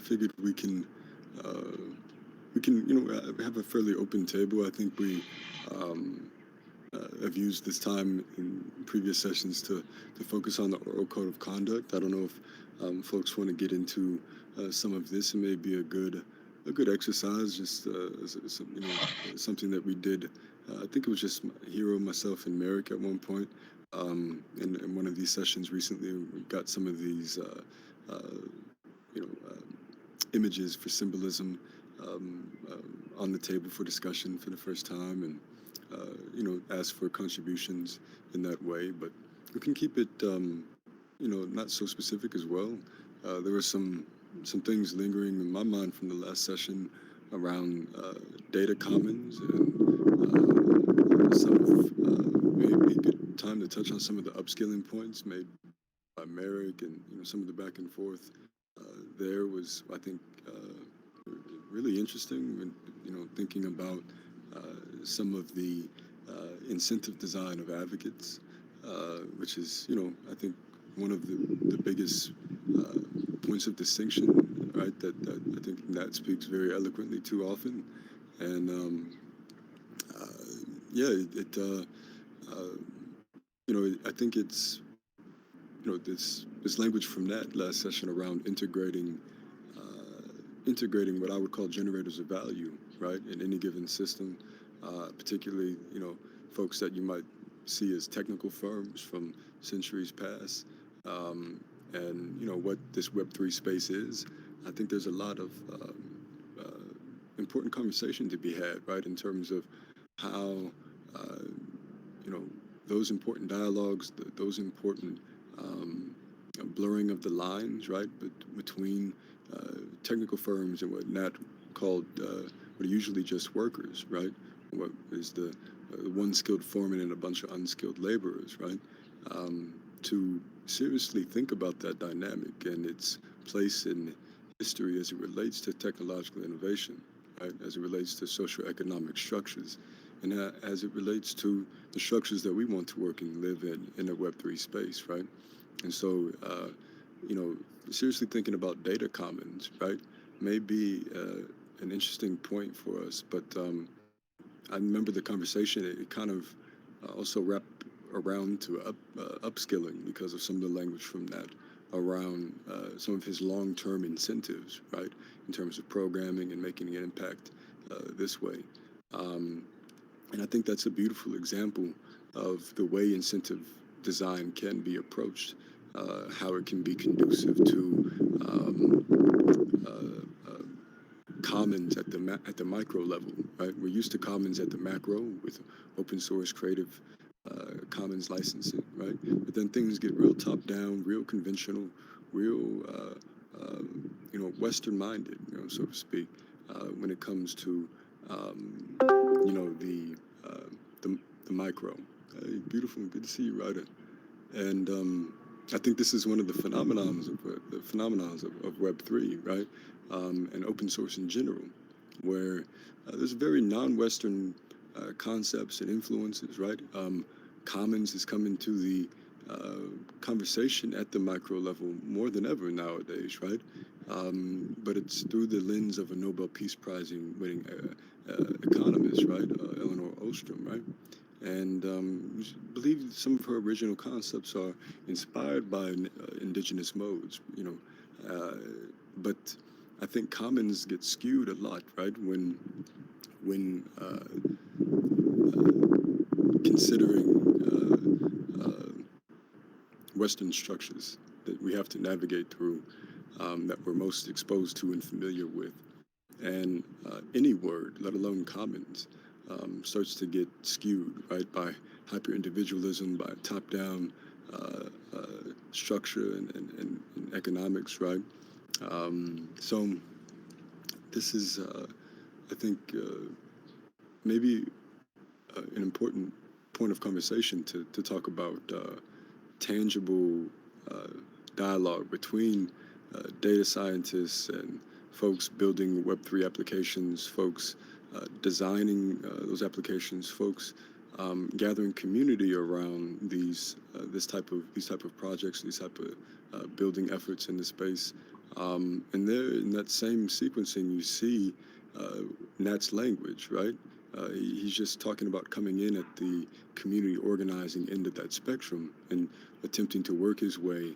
figured uh, have a fairly open table. I think we um, have used this time in previous sessions to focus on the oral code of conduct. I don't know if folks want to get into some of this. It may be a good exercise, just something that we did. I think it was just Hero, myself, and Merrick at one point. In one of these sessions recently, we got some of these uh, you know images for symbolism on the table for discussion for the first time, and ask for contributions in that way. But we can keep it, not so specific as well. There were some things lingering in my mind from the last session around data commons, and some of maybe a good time to touch on some of the upskilling points made by Merrick, and some of the back and forth there was, I think, really interesting when thinking about some of the incentive design of advocates, which is I think one of the biggest uh, points of distinction, right? That I think Nat speaks very eloquently too often, and uh, yeah, uh, I think it's this language from that last session around integrating what I would call generators of value, right, in any given system, particularly folks that you might see as technical firms from centuries past, um, and what this Web3 space is. I think there's a lot of important conversation to be had, right, in terms of how uh, you know those important dialogues, those important um, blurring of the lines, right, between technical firms and what Nat called what are usually just workers, right? What is the one skilled foreman and a bunch of unskilled laborers, right? To seriously think about that dynamic and its place in history as it relates to technological innovation, right? As it relates to socioeconomic structures, and as it relates to the structures that we want to work and live in a Web3 space, right? And so, you know, seriously thinking about data commons, right, may be an interesting point for us. But I remember the conversation, it kind of also wrapped around to upskilling because of some of the language from that around some of his long-term incentives, right, in terms of programming and making an impact this way. Um, and I think that's a beautiful example of the way incentive design can be approached, how it can be conducive to commons at at the micro level. Right, we're used to commons at the macro with open source creative commons licensing, right? But then things get real top down, real conventional, real Western minded, so to speak, when it comes to you know the uh, the micro. Beautiful, good to see you, Ryder. And I think this is one of the phenomenons of Web3, right? And open source in general, where there's very non-Western concepts and influences, right? Commons has come into the conversation at the micro level more than ever nowadays, right? But it's through the lens of a Nobel Peace Prize winning economist, right? Eleanor Ostrom, right? And I believe some of her original concepts are inspired by indigenous modes, but I think commons get skewed a lot, right? When considering Western structures that we have to navigate through, that we're most exposed to and familiar with, and any word, let alone commons, starts to get skewed, right, by hyper individualism, by top down structure and economics, right? So this is, I think, maybe an important point of conversation to talk about tangible uh, dialogue between data scientists and folks building Web3 applications, folks designing those applications, folks gathering community around these type of projects, these type of building efforts in the space, And there, in that same sequencing, you see uh, Nat's language, right? He's just talking about coming in at the community organizing end of that spectrum and attempting to work his way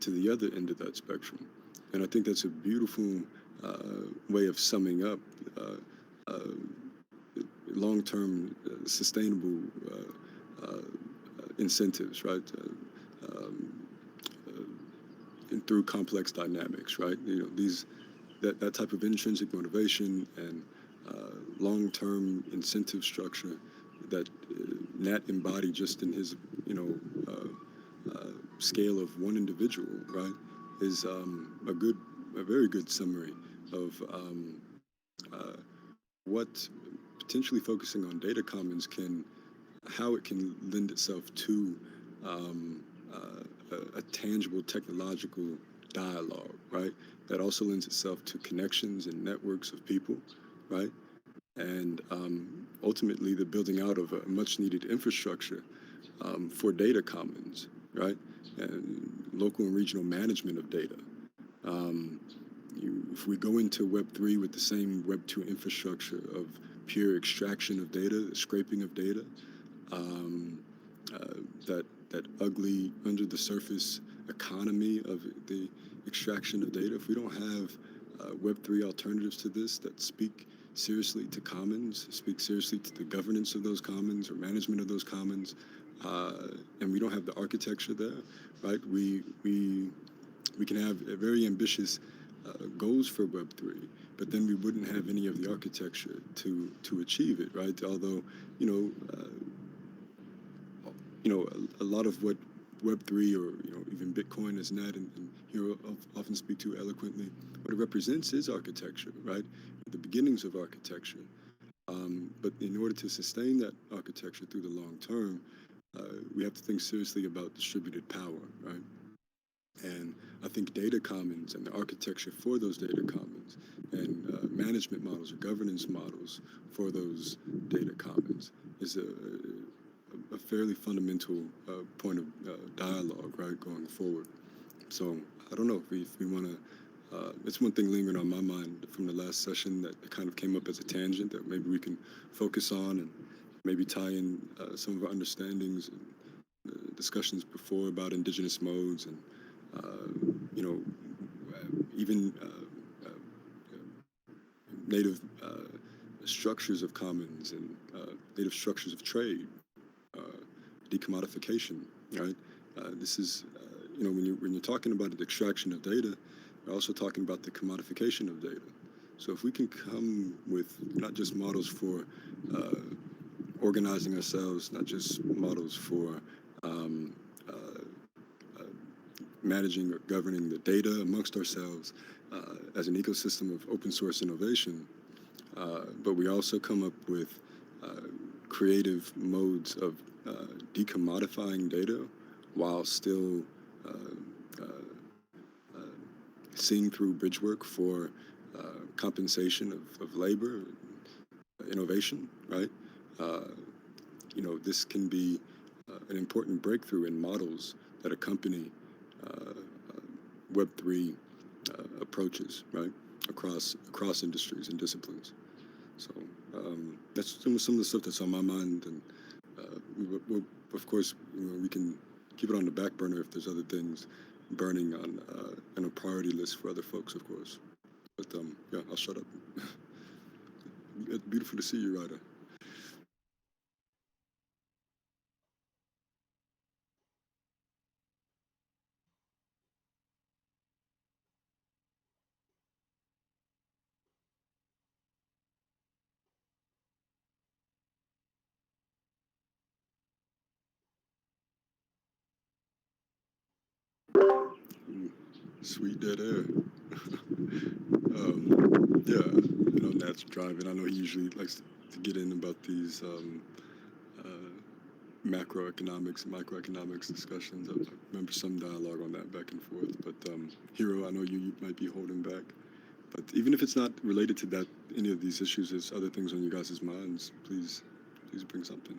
to the other end of that spectrum. And I think that's a beautiful way of summing up uh, uh, long-term sustainable uh, incentives, right? Um, uh, and through complex dynamics, right? These that type of intrinsic motivation and long-term incentive structure that Nat embodied just in his, you know, scale of one individual, right, is a very good summary of uh, what potentially focusing on data commons how it can lend itself to um, a tangible technological dialogue, right? That also lends itself to connections and networks of people, right? And ultimately the building out of a much needed infrastructure for data commons, right? And local and regional management of data. Um, if we go into Web3 with the same Web2 infrastructure of pure extraction of data, the scraping of data, um, that ugly under the surface economy of the extraction of data, if we don't have Web3 alternatives to this that speak seriously to commons, speak seriously to the governance of those commons or management of those commons, and we don't have the architecture there, right? We can have a very ambitious goals for Web3, but then we wouldn't have any of the architecture to achieve it, right? Although, you know, a lot of what Web3 or even Bitcoin is not, and Hero often speak to eloquently, what it represents is architecture, right? The beginnings of architecture. But in order to sustain that architecture through the long term, we have to think seriously about distributed power, right? And I think data commons and the architecture for those data commons and management models or governance models for those data commons is a fairly fundamental point of dialogue, right, going forward. So I don't know if we want to. It's one thing lingering on my mind from the last session that kind of came up as a tangent that maybe we can focus on and maybe tie in some of our understandings and discussions before about indigenous modes and you know even native structures of commons and native structures of trade, uh, decommodification, right? This is, when you're talking about the extraction of data, you're also talking about the commodification of data. So if we can come with not just models for uh, organizing ourselves, not just models for um, uh, uh, managing or governing the data amongst ourselves as an ecosystem of open source innovation, but we also come up with uh, creative modes of decommodifying data while still uh, uh, seeing through bridge work for compensation of labor, innovation, right? Uh, this can be an important breakthrough in models that accompany Web3 approaches, right? Across industries and disciplines. So that's some of the stuff that's on my mind, and we'll, of course, we can keep it on the back burner if there's other things burning on a priority list for other folks, of course. But yeah, I'll shut up. It's beautiful to see you, Ryder. Ooh, sweet dead air. Yeah, Nat's driving. I know he usually likes to get in about these uh, macroeconomics and microeconomics discussions. I remember some dialogue on that back and forth. But Hero, I know you might be holding back. But even if it's not related to that, any of these issues, there's other things on you guys' minds. Please bring something.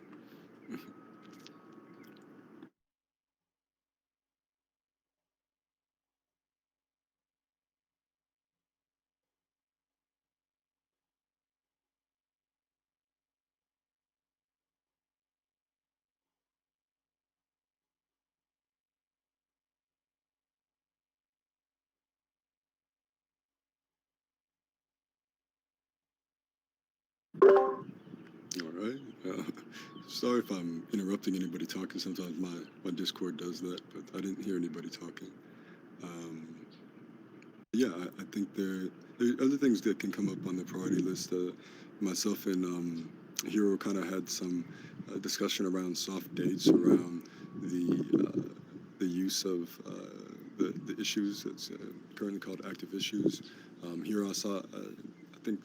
All right. Sorry if I'm interrupting anybody talking. Sometimes my Discord does that, but I didn't hear anybody talking. Um, yeah, I think there are other things that can come up on the priority list. Myself and Hero kind of had some discussion around soft dates, around the use of the issues that's currently called active issues. Hero, I saw, I think,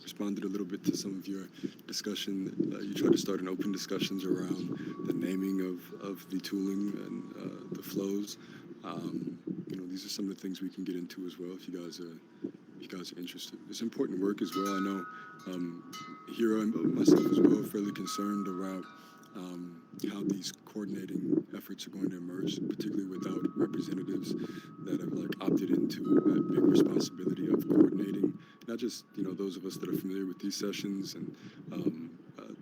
responded a little bit to some of your discussion. You tried to start an open discussions around the naming of the tooling and the flows. Um, these are some of the things we can get into as well if you guys are interested. It's important work as well. I know Hero and myself as well are fairly concerned about how these coordinating efforts are going to emerge, particularly without representatives that have like opted into that big responsibility of coordinating. Not just those of us that are familiar with these sessions and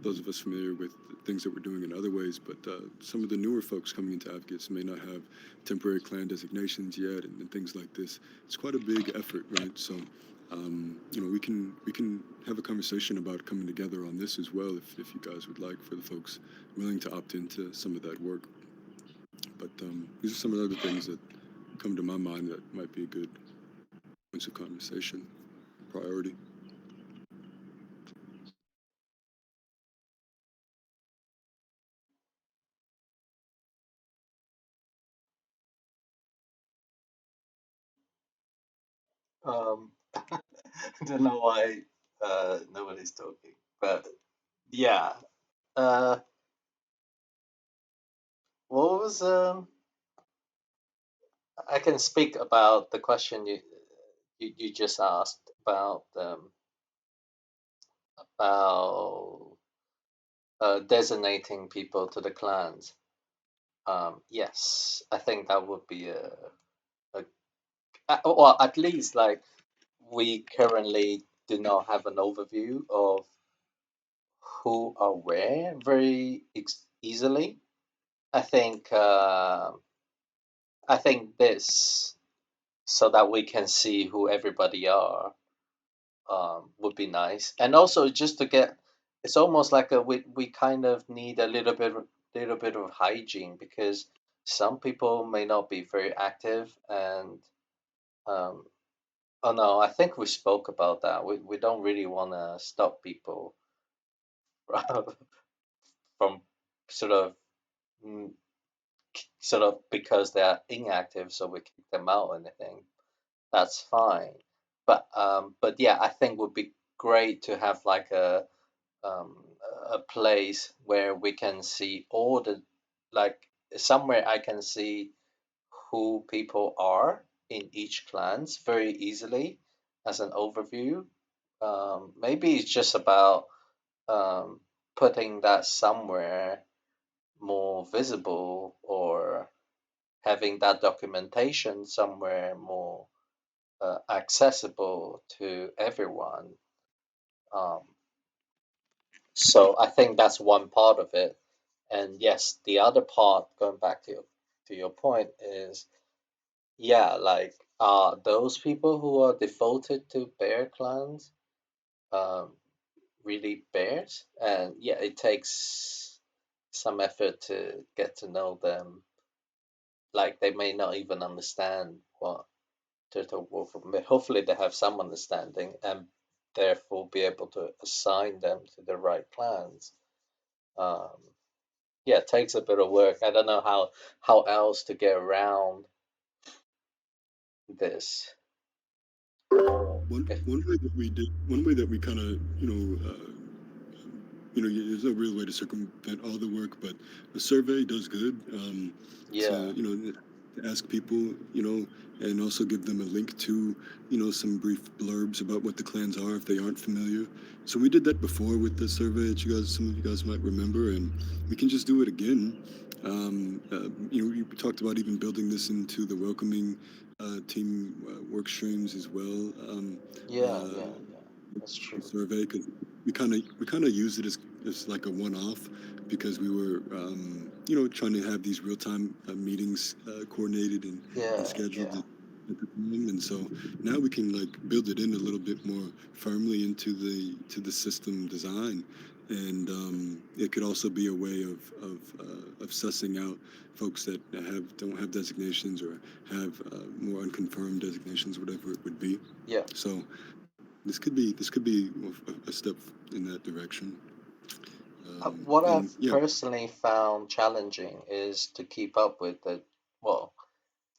those of us familiar with things that we're doing in other ways, but some of the newer folks coming into advocates may not have temporary clan designations yet and things like this. It's quite a big effort, right? So we can have a conversation about coming together on this as well, if you guys would like, for the folks willing to opt into some of that work. But these are some of the other things that come to my mind that might be a good points of conversation, priority. I don't know why nobody's talking, but yeah. Uh, what was I can speak about the question you just asked about designating people to the clans. Yes, I think that would be a well, at least like we currently do not have an overview of who are where very easily. I think I think this so that we can see who everybody are would be nice, and also just to get it's almost like we kind of need a little bit of hygiene because some people may not be very active and um, oh no, I think we spoke about that. We don't really want to stop people from sort of mm, sort of because they're inactive, so we kick them out or anything. That's fine. But yeah, I think would be great to have like um, a place where we can see all the like somewhere I can see who people are in each clans very easily as an overview. Maybe it's just about um, putting that somewhere more visible or having that documentation somewhere more accessible to everyone. Um, so I think that's one part of it. And yes, the other part, going back to your point, is yeah, like those people who are devoted to bear clans um, really bears, and yeah, it takes some effort to get to know them. Like they may not even understand what Turtle Wolf, but hopefully they have some understanding and therefore be able to assign them to the right clans. Um, yeah, it takes a bit of work. I don't know how else to get around this, or One if one way that we did, one way that we kind of there's no real way to circumvent all the work, but the survey does good yeah, to, to ask people, and also give them a link to, some brief blurbs about what the clans are if they aren't familiar. So we did that before with the survey that some of you guys might remember, and we can just do it again. We talked about even building this into the welcoming team work streams as well. yeah, that's The true. survey because we kind of use it as like a one-off because we were trying to have these real-time meetings coordinated and Yeah, scheduled. yeah, at the time, and so now we can like build it in a little bit more firmly into the system design, and it could also be a way of sussing out folks that don't have designations or have more unconfirmed designations, whatever it would be. Yeah. So this could be a step in that direction. What And I've yeah, personally found challenging is to keep up with the, well,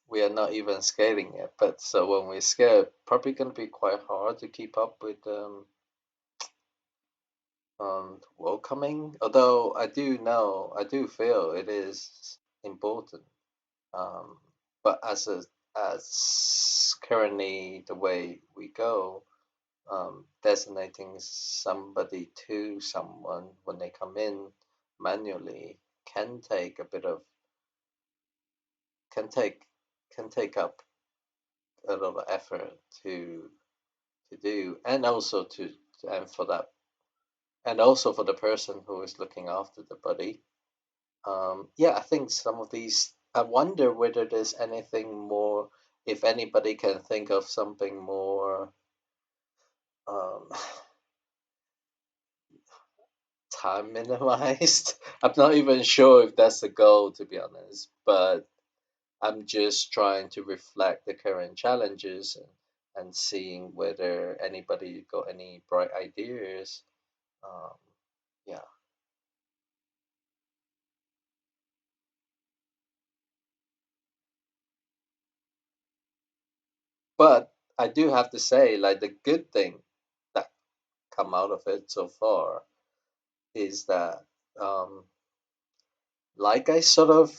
we are not even scaling it, but so when we scale, probably going to be quite hard to keep up with welcoming. Although I do feel it is important. Um, but as currently the way we go, designating somebody to someone when they come in manually can take a bit of can take can take up a lot of effort to do, and also to and for that and also for the person who is looking after the buddy. Yeah, I think some of these. I wonder whether there's anything more. If anybody can think of something more um, time minimized. I'm not even sure if that's the goal, to be honest. But I'm just trying to reflect the current challenges and seeing whether anybody got any bright ideas. Um, yeah, but I do have to say, like the good thing that come out of it so far is that, um, like I sort of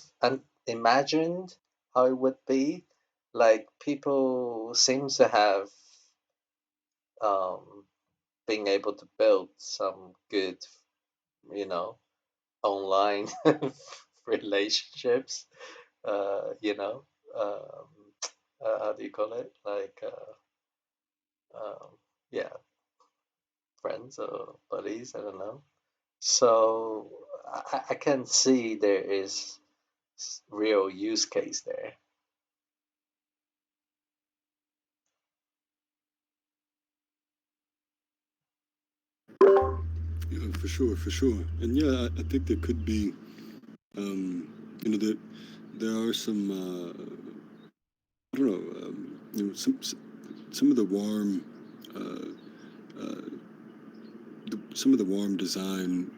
imagined how it would be, like people seems to have um, being able to build some good, you know, online relationships. You know, um, how do you call it? Like, yeah, friends or buddies. I don't know. So I can see there is real use case there. yeah, for sure, for sure. And yeah, I think there could be, there are some, I don't know, some of the warm, uh, uh, some of the warm design,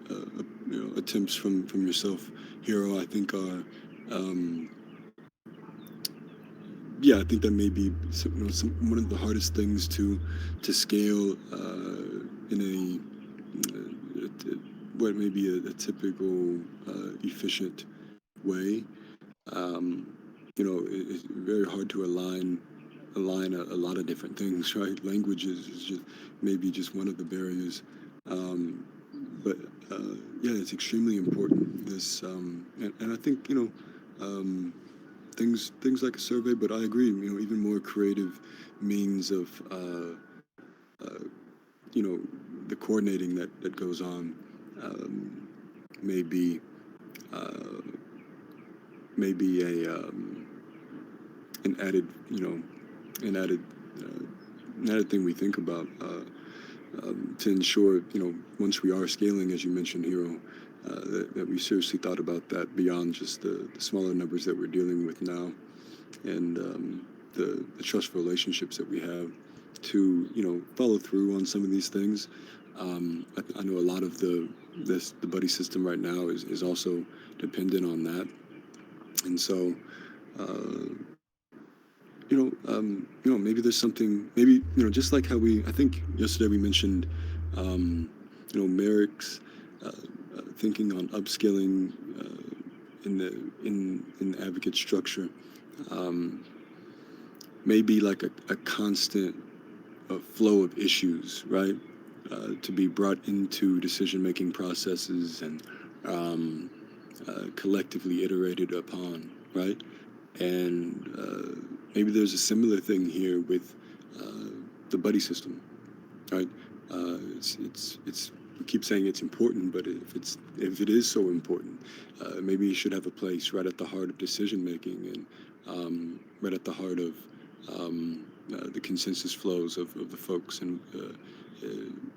attempts from yourself, Hero. I think are, um, yeah, I think that may be one of the hardest things to scale in what may be a typical efficient way. Um, it's very hard to align a lot of different things, right? Languages is just maybe just one of the barriers, um, but yeah, it's extremely important. And I think things like a survey, but I agree. Even more creative means of uh, you know the coordinating that goes on, um, maybe uh, maybe an added an added an added thing we think about to ensure once we are scaling, as you mentioned, Hero, that we seriously thought about that beyond just the smaller numbers that we're dealing with now, and the trustful relationships that we have to follow through on some of these things. I know a lot of the buddy system right now is also dependent on that, and so uh, maybe there's something, maybe just like how I think yesterday we mentioned, Merrick's thinking on upskilling in the advocate structure, um, maybe like a constant flow of issues, right? To be brought into decision making processes and um, collectively iterated upon, right? And maybe there's a similar thing here with uh, the buddy system, right? It's we keep saying it's important, but if it is so important, maybe it should have a place right at the heart of decision making and right at the heart of the consensus flows of the folks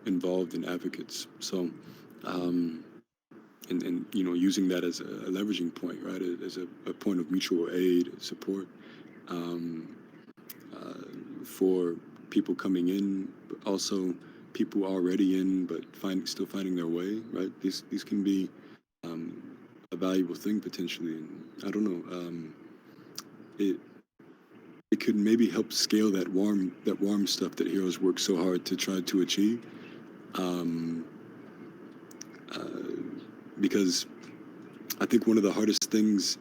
involved and advocates. So, um, and using that as a leveraging point, right, as a point of mutual aid, support, um, for people coming in, but also people already in but still finding their way, right? These can be um, a valuable thing potentially, and I don't know. It it could maybe help scale that warm stuff that heroes work so hard to try to achieve. Um, uh, because I think one of the hardest things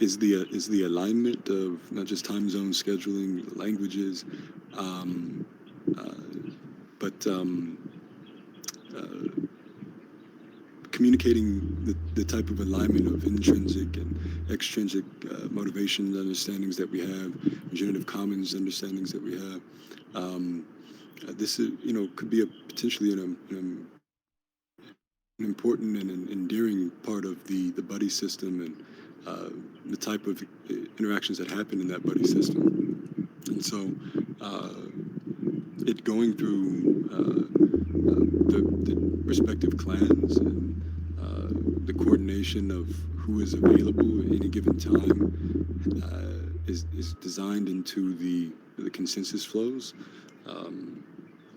is the alignment of not just time zone scheduling, languages, um, uh, but uh, communicating the type of alignment of intrinsic and extrinsic motivations, understandings that we have, generative commons understandings that we have. Um, this is, could be a potentially an important and an endearing part of the buddy system and the type of interactions that happen in that buddy system. And so, uh, it going through the respective clans and the coordination of who is available at any given time is designed into the consensus flows. Um,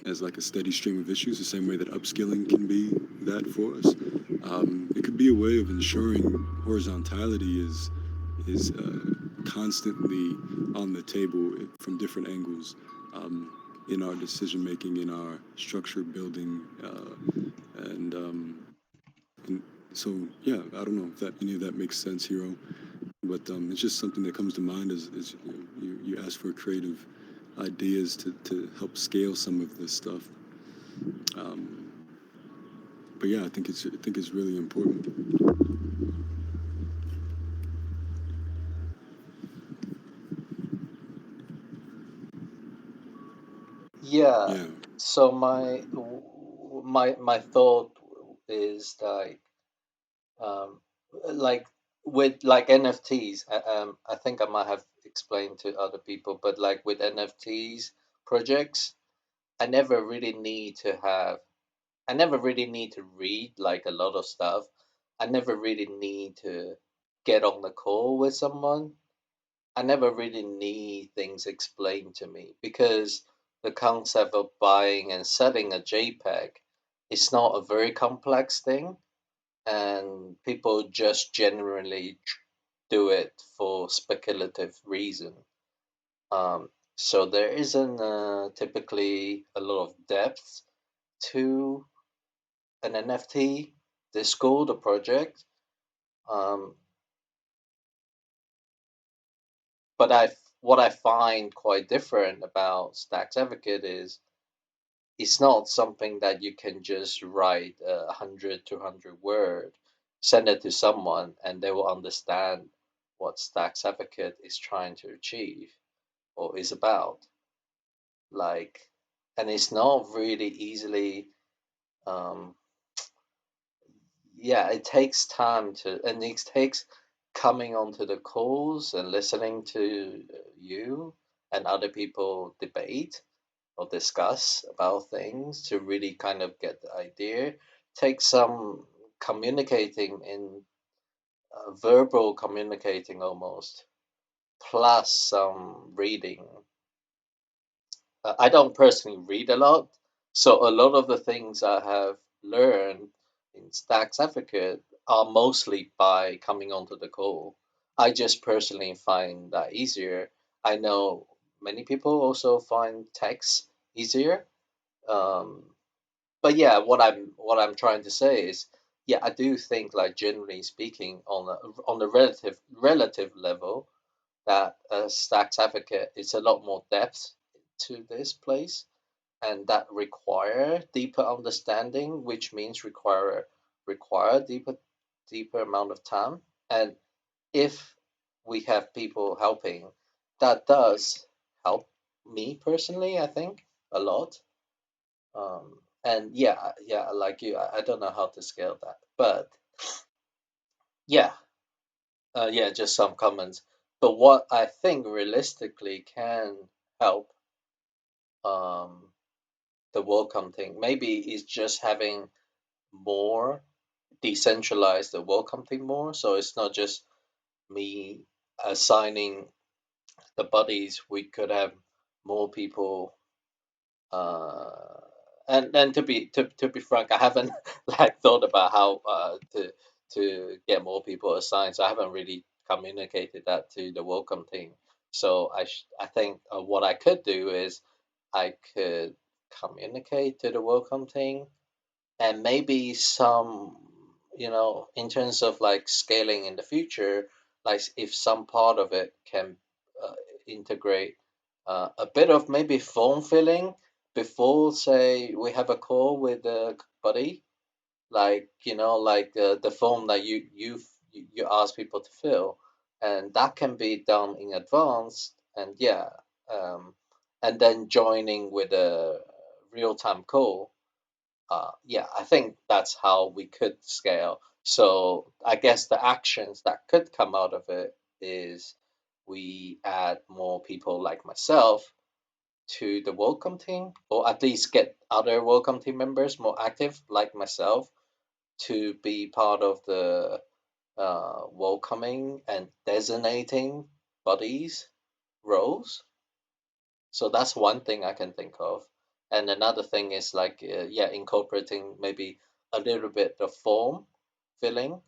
as like a steady stream of issues, the same way that upskilling can be that for us. It could be a way of ensuring horizontality is constantly on the table from different angles in our decision making, in our structure building, and and so yeah, I don't know if that any of that makes sense, Hero, but it's just something that comes to mind as you ask for creative ideas to help scale some of this stuff. Um, but yeah, I think it's really important. Yeah. Yeah, So my thought is like with like NFTs. I think I might have explained to other people, but like with NFTs projects, I never really need to have. I never really need to read like a lot of stuff. I never really need to get on the call with someone. I never really need things explained to me because the concept of buying and selling a JPEG is not a very complex thing, and people just generally do it for speculative reason. So there isn't typically a lot of depth to an NFT, Discord, or project. Um, but what I find quite different about Stacks Advocate is it's not something that you can just write 100, 200 word, send it to someone, and they will understand what Stacks Advocate is trying to achieve or is about. Like, and it's not really easily. Um, yeah, it takes time to, and it takes coming onto the calls and listening to you and other people debate or discuss about things to really kind of get the idea. Take some communicating in verbal communicating almost, plus some reading. I don't personally read a lot, so a lot of the things I have learned in Stacks Advocate are mostly by coming onto the call. I just personally find that easier. I know many people also find text easier. Um, but yeah, what I'm trying to say is, yeah, I do think like generally speaking, on a relative level, that Stacks Advocate is a lot more depth to this place, and that require deeper understanding, which means require deeper amount of time. And if we have people helping, that does help me personally. I think a lot. And yeah, like you, I don't know how to scale that, but yeah, yeah, just some comments. But what I think realistically can help um, the welcome thing maybe is just having more decentralize the welcome thing more. So it's not just me assigning the buddies. We could have more people. Uh, and to be frank, I haven't like thought about how to get more people assigned. So I haven't really communicated that to the welcome team. So I think what I could do is I could communicate to the welcome team, and maybe some, in terms of like scaling in the future, like if some part of it can uh, integrate a bit of maybe form filling before, say, we have a call with the buddy, like, like the form that you ask people to fill, and that can be done in advance. And yeah, um, and then joining with a real-time call. Yeah, I think that's how we could scale. So I guess the actions that could come out of it is we add more people like myself to the welcome team, or at least get other welcome team members more active like myself to be part of the welcoming and designating bodies roles. So that's one thing I can think of. And another thing is like, yeah, incorporating maybe a little bit of form filling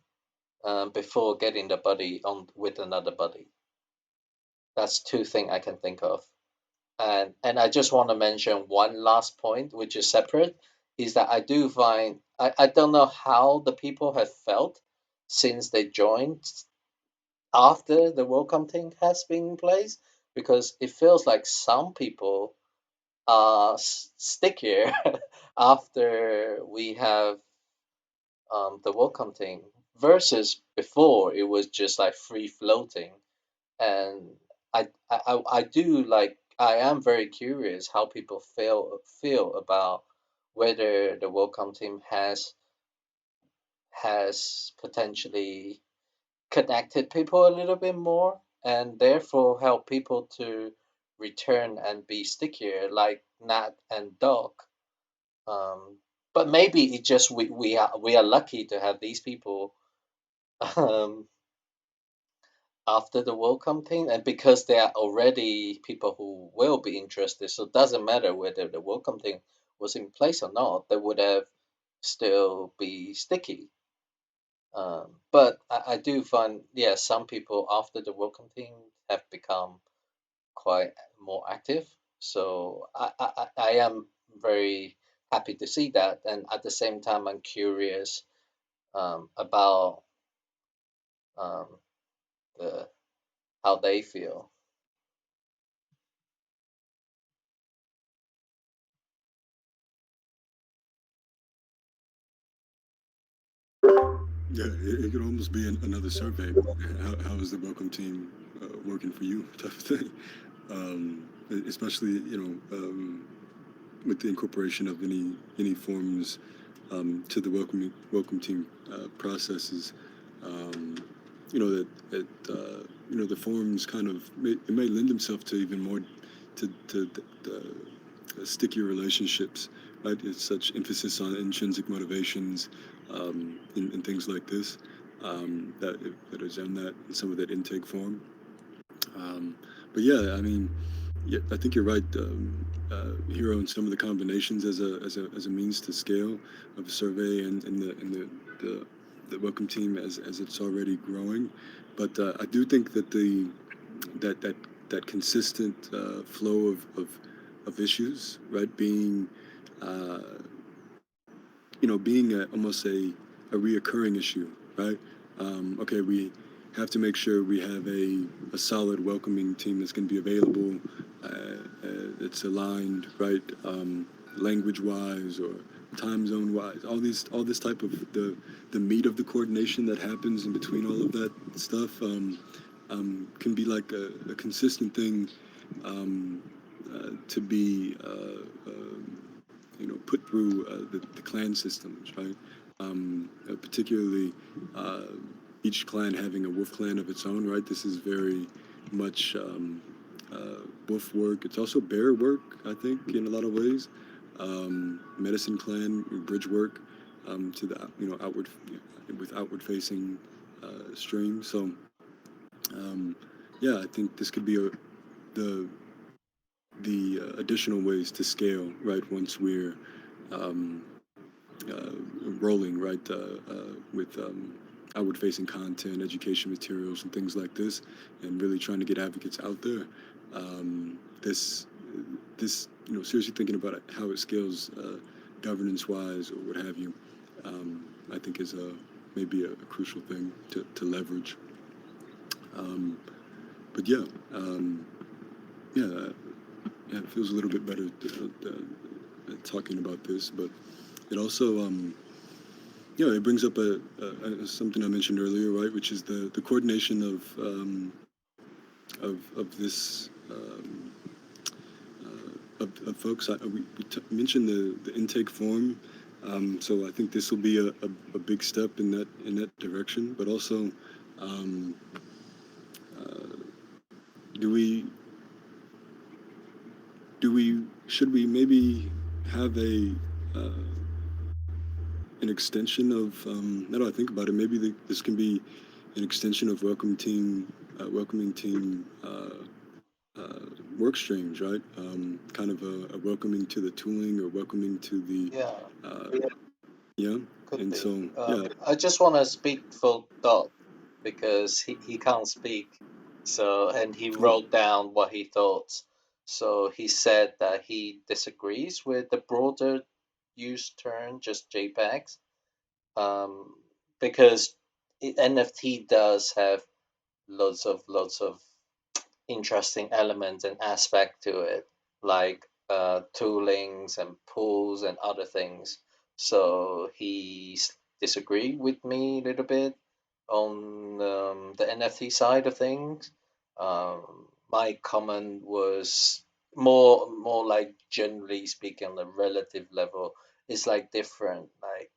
before getting the buddy on with another buddy. That's two things I can think of. And I just want to mention one last point, which is separate, is that I do find I don't know how the people have felt since they joined after the welcome thing has been in place, because it feels like some people stickier after we have the welcome thing versus before it was just like free floating. And I do like, I am very curious how people feel about whether the welcome team has potentially connected people a little bit more, and therefore help people to return and be stickier like Nat and Doc. Um, but maybe it just we are lucky to have these people um, after the welcome thing, and because they are already people who will be interested, so it doesn't matter whether the welcome thing was in place or not, they would have still be sticky. But I do find, yeah, some people after the welcome thing have become quite more active. So I am very happy to see that, and at the same time, I'm curious about um, the how they feel. Yeah, it could almost be another survey. How is the welcome team working for you, type of thing. Especially, with the incorporation of any forms to the welcome team processes. Um, the forms kind of it may lend themselves to even more to stickier relationships, right? It's such emphasis on intrinsic motivations and things like this that is in that in some of that intake form. Um, but yeah, I mean, yeah, I think you're right, Hero, in some of the combinations as a means to scale of a survey and the welcome team as it's already growing. But I do think that that that that consistent flow of issues, right, uh, being almost a reoccurring issue, right? Okay, we have to make sure we have a solid welcoming team that's going to be available, it's aligned, right, language wise or time zone wise. All this type of the meat of the coordination that happens in between all of that stuff can be like a consistent thing to be put through the clan systems, right? Particularly uh, each clan having a wolf clan of its own, right? This is very much wolf work. It's also bear work, I think, in a lot of ways. Medicine clan bridge work to the outward with outward facing stream. So yeah, I think this could be the additional ways to scale right once we're um, uh, rolling right with outward facing content, education materials, and things like this, and really trying to get advocates out there. This seriously thinking about how it scales governance wise or what have you. I think is maybe a crucial thing to leverage. Um, but yeah, yeah, yeah, it feels a little bit better talking about this, but it also it brings up something I mentioned earlier, right, which is the coordination of this of folks. We mentioned the intake form, so I think this will be a big step in that direction. But also, um, do we should we maybe have uh, an extension of now that I think about it, maybe this can be an extension of welcoming team uh, work streams, right? Kind of a welcoming to the tooling or welcoming to the Yeah, yeah. could And be. so yeah, I just want to speak for Doc because he can't speak. So, and he oh, wrote down what he thought. So he said that he disagrees with the broader use term, just JPEGs, um, because NFT does have lots of interesting elements and aspect to it, like toolings and pools and other things. So he disagreed with me a little bit on the NFT side of things. My comment was more like generally speaking on the relative level. It's like different. Like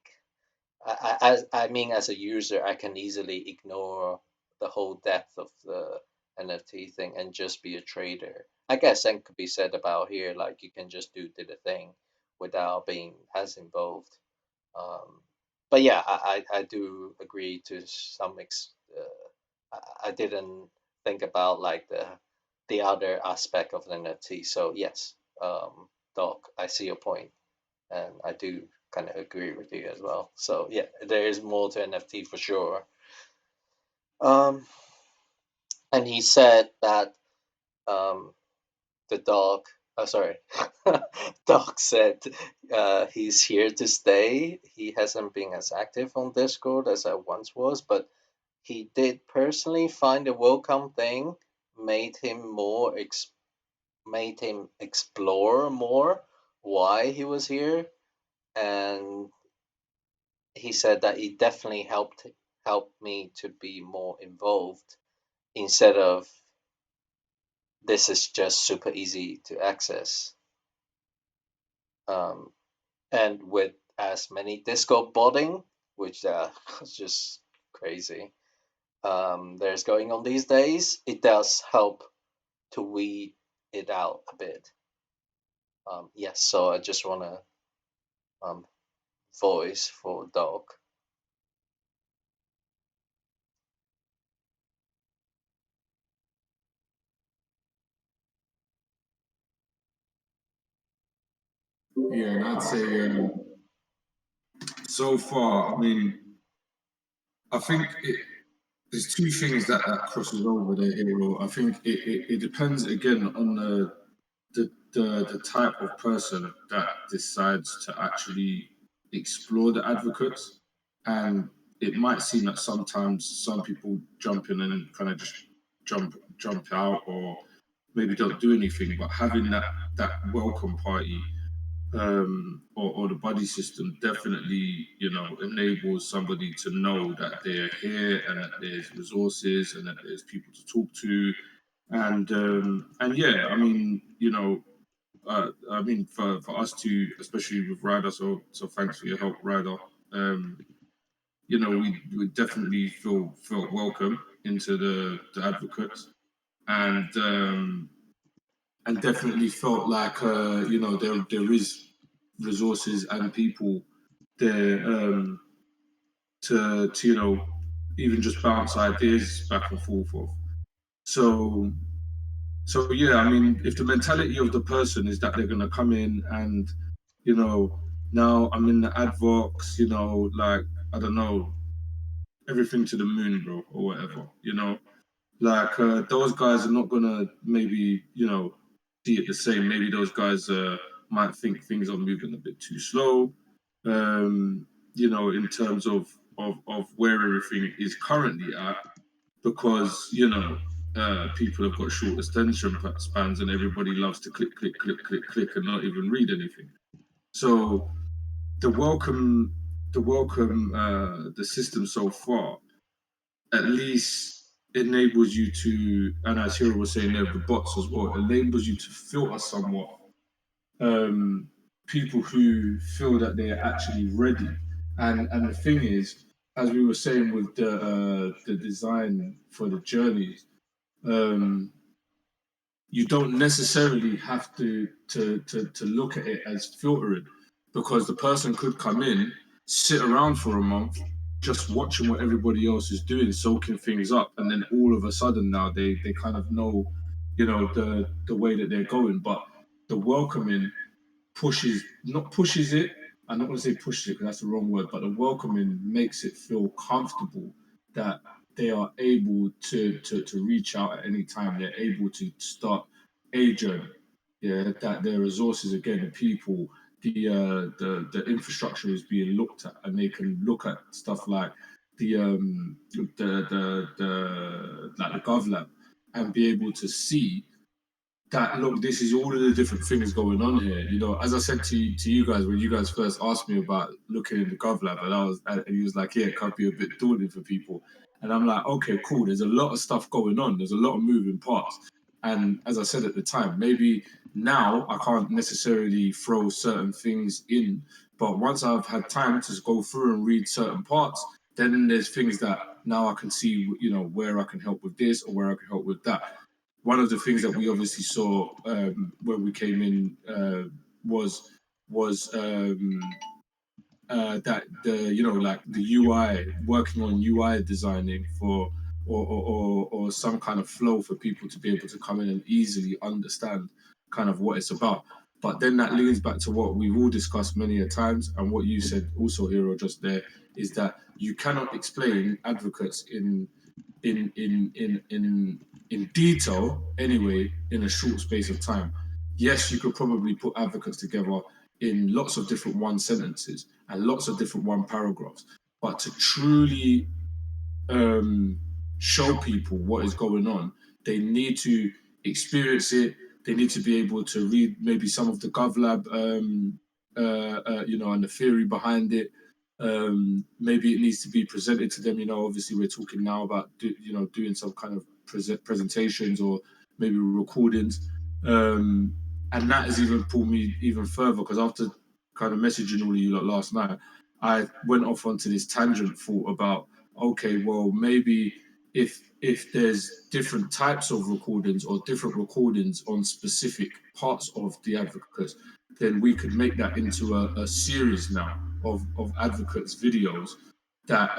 I mean, as a user, I can easily ignore the whole depth of the NFT thing and just be a trader. I guess that could be said about here, like you can just do the thing without being as involved. Um, but yeah, I do agree to some I didn't think about like the other aspect of the NFT. So yes, Doc, I see your point and I do kind of agree with you as well. So yeah, there is more to NFT for sure. Um, and he said that the dog. Oh, sorry, dog said he's here to stay. He hasn't been as active on Discord as I once was, but he did personally find a welcome thing, made him made him explore more why he was here, and he said that it definitely helped me to be more involved instead of this is just super easy to access. Um, and with as many disco botting, which is just crazy, there's going on these days, it does help to weed it out a bit. Yes, so I just want to um, voice for dog. Yeah, and I'd say so far, I mean, I think there's two things that crosses over the hero. I think it depends again on the type of person that decides to actually explore the advocates. And it might seem that sometimes some people jump in and kind of just jump out or maybe don't do anything, but having that welcome party or the buddy system definitely, enables somebody to know that they're here and that there's resources and that there's people to talk to. And yeah, I mean, I mean, for us to, especially with Ryder, so thanks for your help, Ryder. Um, we definitely felt welcome into the advocates. and definitely felt like there is resources and people there to even just bounce ideas back and forth of. So so yeah, I mean, if the mentality of the person is that they're gonna come in and you know now I'm in the advox, like I don't know, everything to the moon, bro, or whatever, like those guys are not gonna maybe see it the same. Maybe those guys might think things are moving a bit too slow, in terms of where everything is currently at, because people have got short attention spans and everybody loves to click, click, click, click, click, and not even read anything. So the welcome, the system so far at least enables you to, and as Hiro was saying there, the bots as well, enables you to filter somewhat people who feel that they are actually ready. And the thing is, as we were saying with the design for the journeys, um, you don't necessarily have to look at it as filtering, because the person could come in, sit around for a month, just watching what everybody else is doing, soaking things up, and then all of a sudden now they kind of know, the way that they're going. But the welcoming not pushes it. I'm not going to say pushes it because that's the wrong word, but the welcoming makes it feel comfortable that they are able to reach out at any time. They're able to start a journey. Yeah, that their resources, again, the people, the infrastructure is being looked at, and they can look at stuff like the GovLab, and be able to see that, look, this is all of the different things going on here. As I said to you guys when you guys first asked me about looking in the GovLab, and he was like, yeah, it can be a bit daunting for people. And I'm like, okay, cool. There's a lot of stuff going on. There's a lot of moving parts. And as I said at the time, maybe now I can't necessarily throw certain things in, but once I've had time to go through and read certain parts, then there's things that now I can see, where I can help with this or where I can help with that. One of the things that we obviously saw when we came in was that like the UI, working on UI designing for or some kind of flow for people to be able to come in and easily understand kind of what it's about. But then that leans back to what we've all discussed many a times, and what you said also, Hero, just there, is that you cannot explain advocates in detail anyway in a short space of time. Yes, you could probably put advocates together in lots of different one sentences and lots of different one paragraphs, but to truly show people what is going on, they need to experience it. They need to be able to read maybe some of the GovLab, and the theory behind it. Maybe it needs to be presented to them. Obviously we're talking now about doing some kind of presentations or maybe recordings, and that has even pulled me even further, because after kind of messaging all of you last night, I went off onto this tangent thought about, okay, well, maybe if there's different types of recordings or different recordings on specific parts of the advocates, then we could make that into a series now of advocates videos that,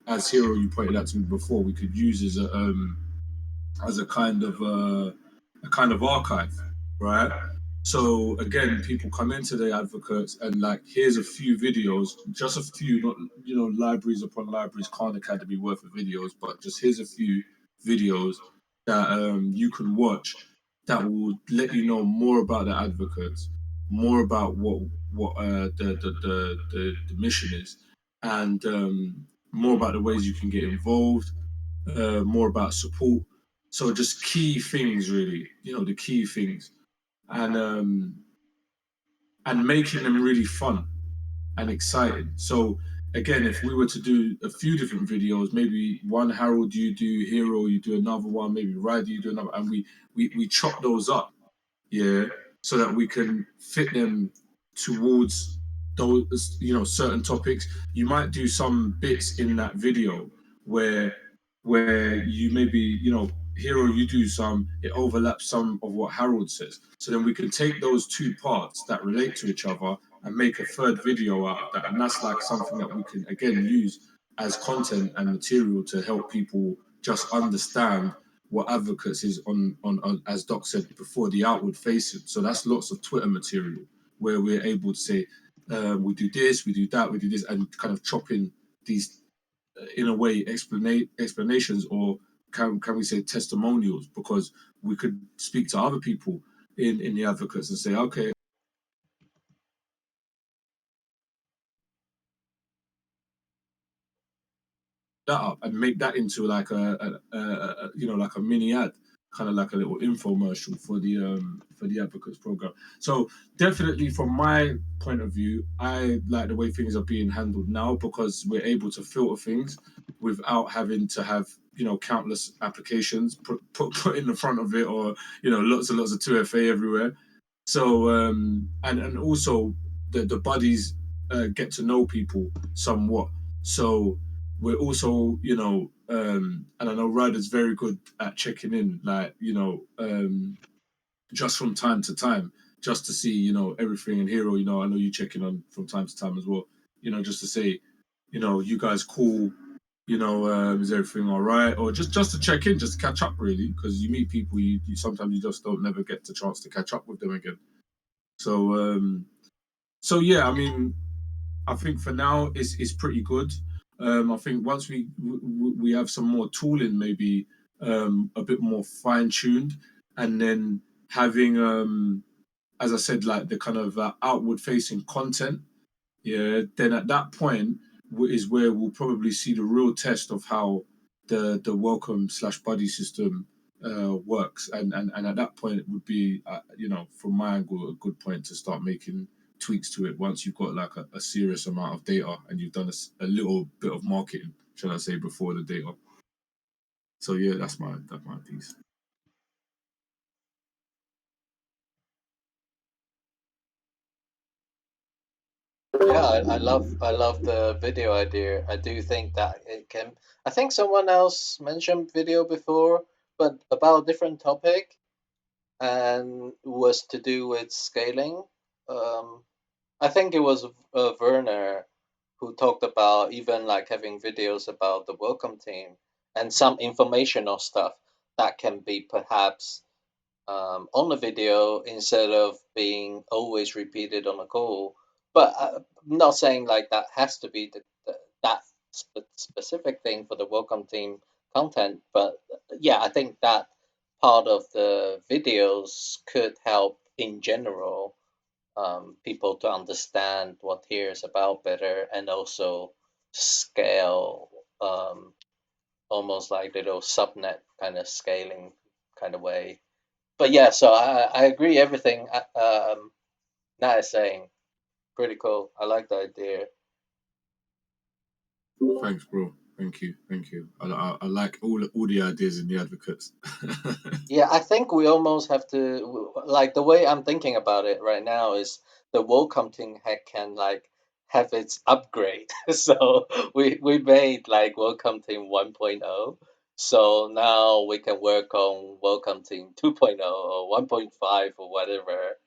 as Hero, you pointed out to me before, we could use as a kind of archive, right? So again, people come into the advocates and, like, here's a few videos, just a few, not libraries upon libraries, Khan Academy worth of videos, but just here's a few videos that you can watch that will let you know more about the advocates, more about what the mission is, and more about the ways you can get involved, more about support. So just key things, really, the key things, and making them really fun and exciting. So again, if we were to do a few different videos, maybe one Harold, you do Hero, you do another one, maybe Ryder, you do another, and we chop those up, yeah, so that we can fit them towards those, certain topics. You might do some bits in that video where you maybe, Hero, you do some, it overlaps some of what Harold says. So then we can take those two parts that relate to each other and make a third video out of that. And that's like something that we can again use as content and material to help people just understand what advocates is on as Doc said before, the outward facing. So that's lots of Twitter material where we're able to say, we do this, we do that, we do this, and kind of chop in these, in a way, explanations, or can we say testimonials? Because we could speak to other people in the advocates and say, okay, that up and make that into like a you know, like a mini ad, kind of like a little infomercial for the advocates program. So definitely from my point of view, I like the way things are being handled now, because we're able to filter things without having to have, you know, countless applications put in the front of it, or, you know, lots and lots of 2FA everywhere. So and also the buddies get to know people somewhat. So we're also, you know, and I know Ryder's very good at checking in, like, you know, just from time to time, just to see, you know, everything. And Hero, you know, I know you check in on from time to time as well, you know, just to say, you know, you guys cool, you know, is everything all right? Or just to check in, just to catch up, really, because you meet people, you sometimes you just don't never get the chance to catch up with them again. So so yeah, I mean, I think for now it's pretty good. I think once we have some more tooling, maybe a bit more fine tuned, and then having, as I said, like the kind of outward facing content. Yeah, then at that point is where we'll probably see the real test of how the welcome slash buddy system works, and at that point it would be, you know, from my angle, a good point to start making tweaks to it once you've got like a serious amount of data and you've done a little bit of marketing, shall I say, before the data. So yeah, that's my piece. Yeah, I love the video idea. I do think that it can. I think someone else mentioned video before, but about a different topic, and was to do with scaling. Um, I think it was Werner who talked about even like having videos about the welcome team and some informational stuff that can be perhaps on the video instead of being always repeated on the call. But I'm not saying like that has to be that specific thing for the welcome team content. But yeah, I think that part of the videos could help in general, people to understand what here is about better, and also scale, almost like little subnet kind of scaling kind of way. But yeah, so I agree everything Nat is saying. Pretty cool. I like the idea. Thanks, bro. Thank you. I like all the ideas in the advocates. Yeah, I think we almost have to, like, the way I'm thinking about it right now is the welcome team can like have its upgrade. So we made like welcome team 1.0. So now we can work on welcome team 2.0 or 1.5 or whatever,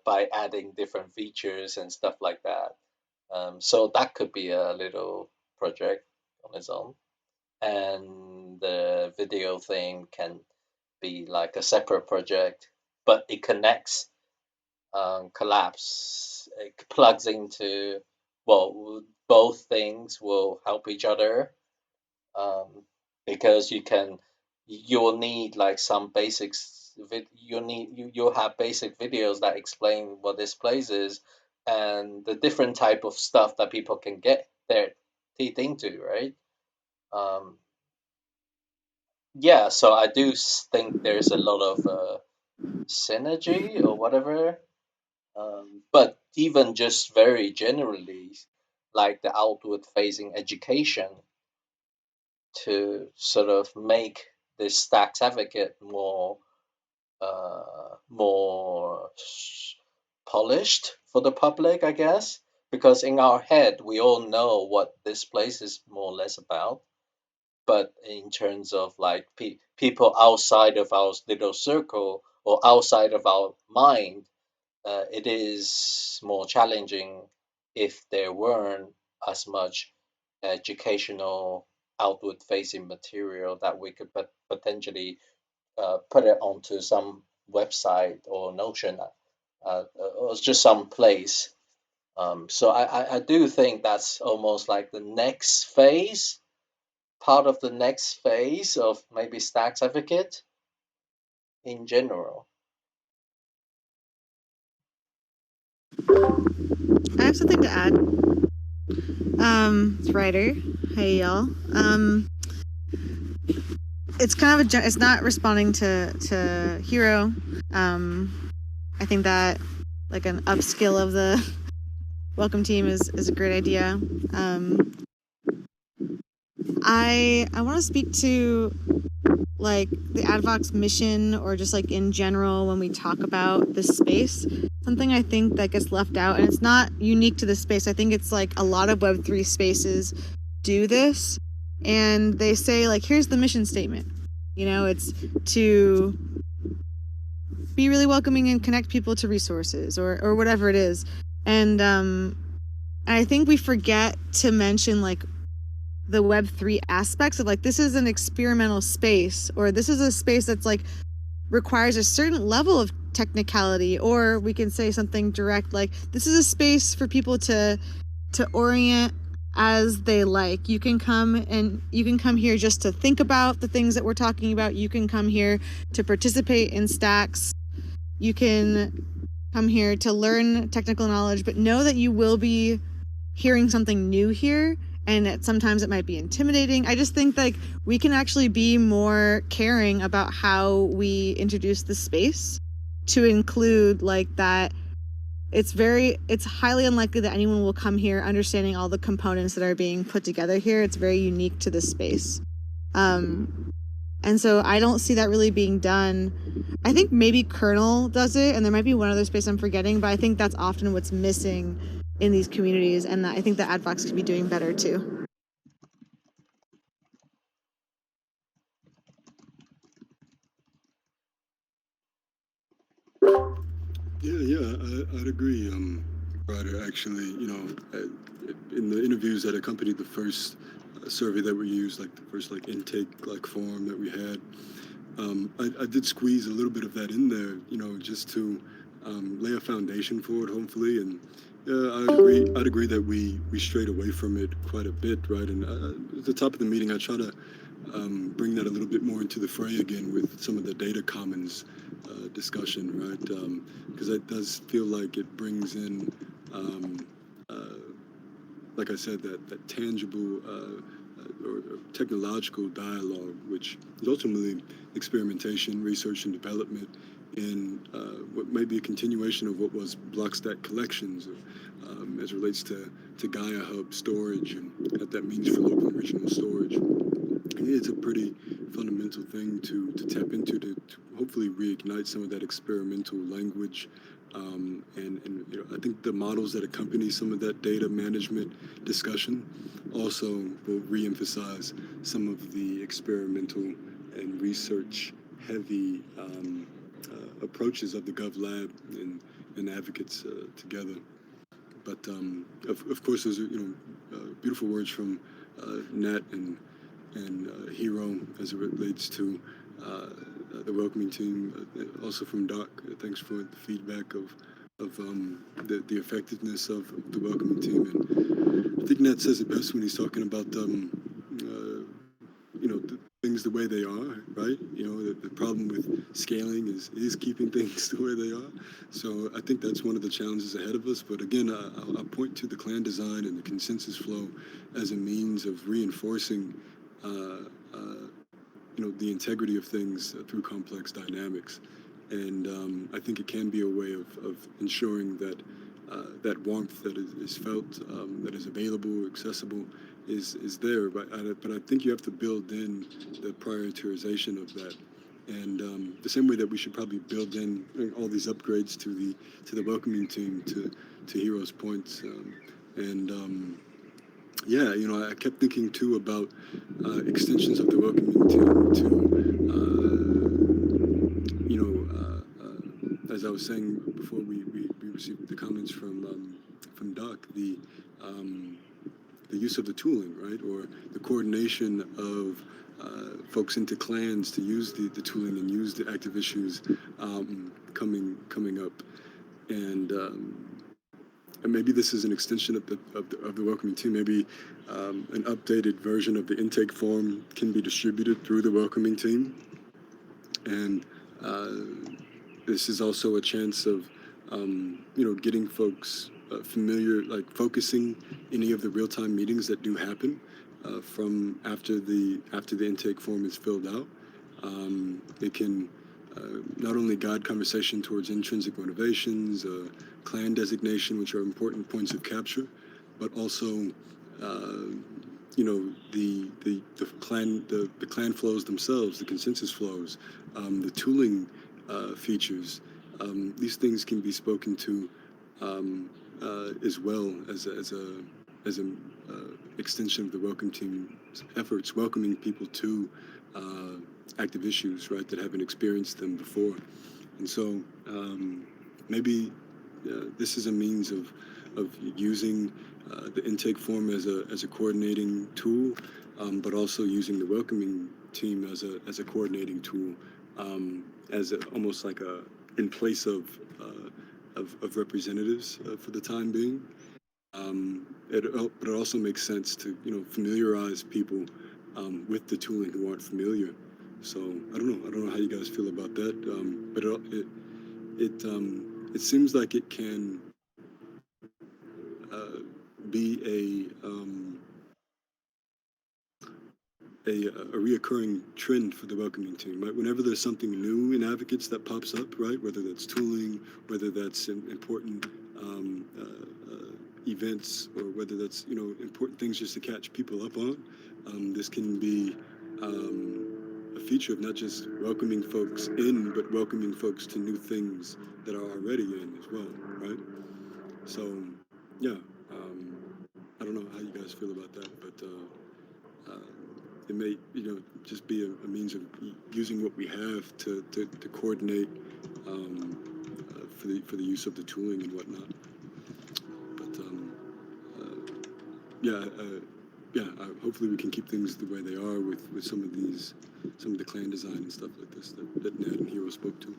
by adding different features and stuff like that. So that could be a little project on its own, and the video thing can be like a separate project, but it connects, collapse, it plugs into, well, both things will help each other, um, because you'll need like some basics. You'll have basic videos that explain what this place is and the different type of stuff that people can get their teeth into, right? Um, yeah, so I do think there's a lot of synergy or whatever. But even just very generally, like the outward facing education to sort of make this stacks advocate more polished for the public, I guess, because in our head we all know what this place is more or less about. but in terms of like people outside of our little circle or outside of our mind, it is more challenging if there weren't as much educational outward facing material that we could potentially put it onto some website or Notion, or just some place. So I do think that's almost like the next phase, part of the next phase of maybe Stacks Advocate in general. I have something to add. It's Ryder. Hey y'all. It's kind of it's not responding to Hero. I think that like an upskill of the welcome team is a great idea. I want to speak to like the Advox mission, or just like in general when we talk about this space. Something I think that gets left out, and it's not unique to this space. I think it's like a lot of Web3 spaces do this, and they say like, here's the mission statement. You know, it's to be really welcoming and connect people to resources, or whatever it is. And I think we forget to mention like the Web3 aspects of like, this is an experimental space, or this is a space that's like requires a certain level of technicality, or we can say something direct like, this is a space for people to orient as they like. You can come here just to think about the things that we're talking about. You can come here to participate in stacks. You can come here to learn technical knowledge, but know that you will be hearing something new here, and that sometimes it might be intimidating. I just think like we can actually be more caring about how we introduce the space to include like that. It's highly unlikely that anyone will come here understanding all the components that are being put together here. It's very unique to this space. And so I don't see that really being done. I think maybe Kernel does it, and there might be one other space I'm forgetting, but I think that's often what's missing in these communities, and I think that Advox could be doing better too. I'd agree. Ryder, actually, in the interviews that accompanied the first survey that we used, like the first like intake like form that we had, I did squeeze a little bit of that in there, just to lay a foundation for it, hopefully. And I'd agree that we strayed away from it quite a bit, right? And at the top of the meeting, I try to bring that a little bit more into the fray again with some of the data commons discussion, right? Because that does feel like it brings in, like I said, that tangible or technological dialogue, which is ultimately experimentation, research, and development in what might be a continuation of what was Blockstack collections, as it relates to Gaia Hub storage and what that means for local and regional storage. It's a pretty fundamental thing to tap into to hopefully reignite some of that experimental language. And I think the models that accompany some of that data management discussion also will reemphasize some of the experimental and research heavy approaches of the GovLab and advocates together. But of course, those are beautiful words from Nat and Hero as it relates to the welcoming team. Also from Doc, thanks for the feedback of the effectiveness of the welcoming team. And I think Nat says it best when he's talking about the things the way they are, right? The problem with scaling is keeping things the way they are. So I think that's one of the challenges ahead of us. But again, I'll point to the clan design and the consensus flow as a means of reinforcing the integrity of things through complex dynamics. And I think it can be a way of ensuring that that warmth that is felt, that is available, accessible, is there. But I think you have to build in the prioritization of that. And the same way that we should probably build in all these upgrades to the welcoming team, to Hero's points, and yeah, I kept thinking too about extensions of the welcoming team as I was saying before we received the comments from Doc, um, the use of the tooling, right, or the coordination of folks into clans to use the tooling and use the active issues coming up, and and maybe this is an extension of the welcoming team. Maybe an updated version of the intake form can be distributed through the welcoming team, and this is also a chance of getting folks familiar, like focusing any of the real-time meetings that do happen from after the intake form is filled out. It can not only guide conversation towards intrinsic motivations, clan designation, which are important points of capture, but also uh, the clan flows themselves, the consensus flows, the tooling features. These things can be spoken to as well as a extension of the welcome team's efforts, welcoming people to active issues, right, that haven't experienced them before. And so maybe this is a means of using the intake form as a coordinating tool, but also using the welcoming team as a coordinating tool, almost like a in place of representatives for the time being. But it also makes sense to familiarize people with the tooling who aren't familiar. So I don't know how you guys feel about that, but it seems like it can uh, be a reoccurring trend for the welcoming team, right? Whenever there's something new in advocates that pops up, right? Whether that's tooling, whether that's important events, or whether that's important things just to catch people up on. This can be a feature of not just welcoming folks in, but welcoming folks to new things that are already in as well, right? So, yeah, I don't know how you guys feel about that, but it may, just be a means of using what we have to coordinate for the use of the tooling and whatnot. But yeah, yeah. Hopefully, we can keep things the way they are with some of the clan design and stuff like this that Ned and Hero spoke to.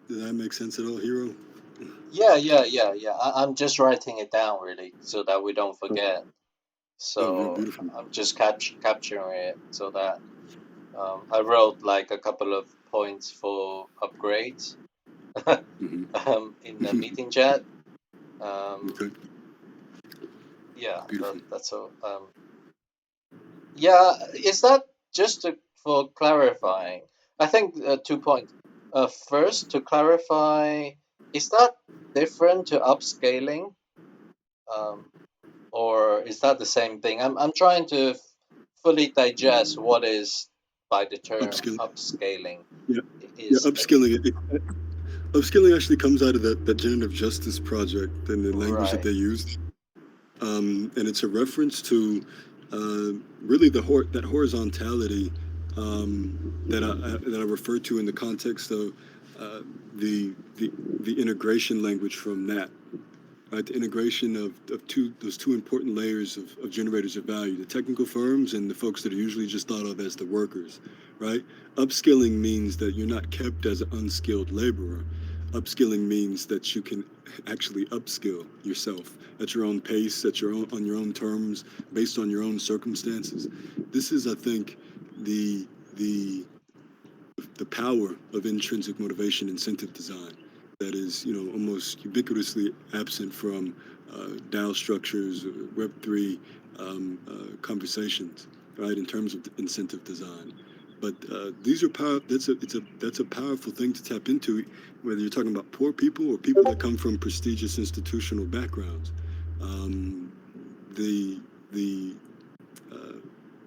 Does that make sense at all, Hero? Yeah. I'm just writing it down really so that we don't Oh, forget. oh, So beautiful. I'm just capturing it so that I wrote like a couple of points for upgrades in the Mm-hmm. meeting chat. Um, Okay, yeah, beautiful. that's all. Yeah, is that just for clarifying? I think 2 points. First, to clarify, is that different to upscaling, um, or is that the same thing? I'm trying to fully digest what is by the term Upskilling. upscaling. Yeah, yeah. Is Upskilling actually comes out of that generative justice project and the language that right. they used. And it's a reference to really that horizontality that I referred to in the context of uh, the integration language from that. Right, the integration of those two important layers of generators of value, the technical firms and the folks that are usually just thought of as the workers, right? Upskilling means that you're not kept as an unskilled laborer. Upskilling means that you can actually upskill yourself at your own pace, on your own terms, based on your own circumstances. This is, I think, the the the power of intrinsic motivation incentive design that is, almost ubiquitously absent from DAO structures, Web3 conversations, right? In terms of incentive design, but these are power. That's a powerful thing to tap into, whether you're talking about poor people or people that come from prestigious institutional backgrounds. Um, the the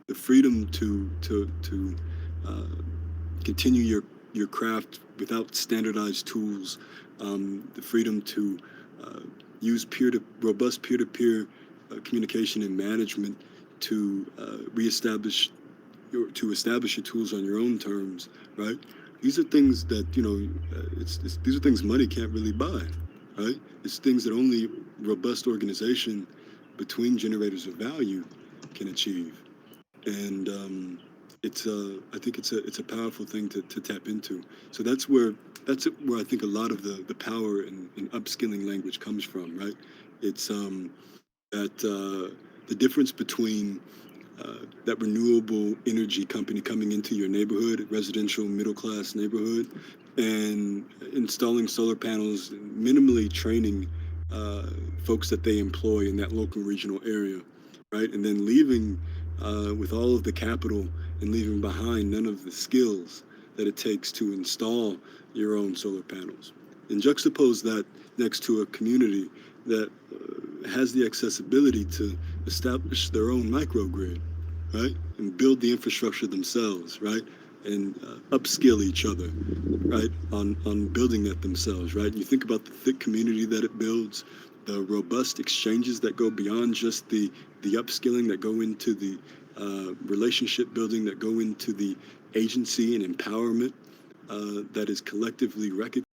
the freedom to uh, continue your craft without standardized tools, the freedom to use robust peer-to-peer communication and management to establish your tools on your own terms, right? These are things that these are things money can't really buy, right? It's things that only robust organization between generators of value can achieve, and I think it's a powerful thing to tap into. So that's where I think a lot of the power in upskilling language comes from, right? It's that the difference between that renewable energy company coming into your neighborhood, residential middle class neighborhood, and installing solar panels, minimally training folks that they employ in that local regional area, right? And then leaving with all of the capital and leaving behind none of the skills that it takes to install your own solar panels. And juxtapose that next to a community that has the accessibility to establish their own microgrid, right? And build the infrastructure themselves, right? And upskill each other, right? On building that themselves, right? And you think about the thick community that it builds, the robust exchanges that go beyond just the upskilling, that go into the relationship building, that go into the agency and empowerment that is collectively recognized.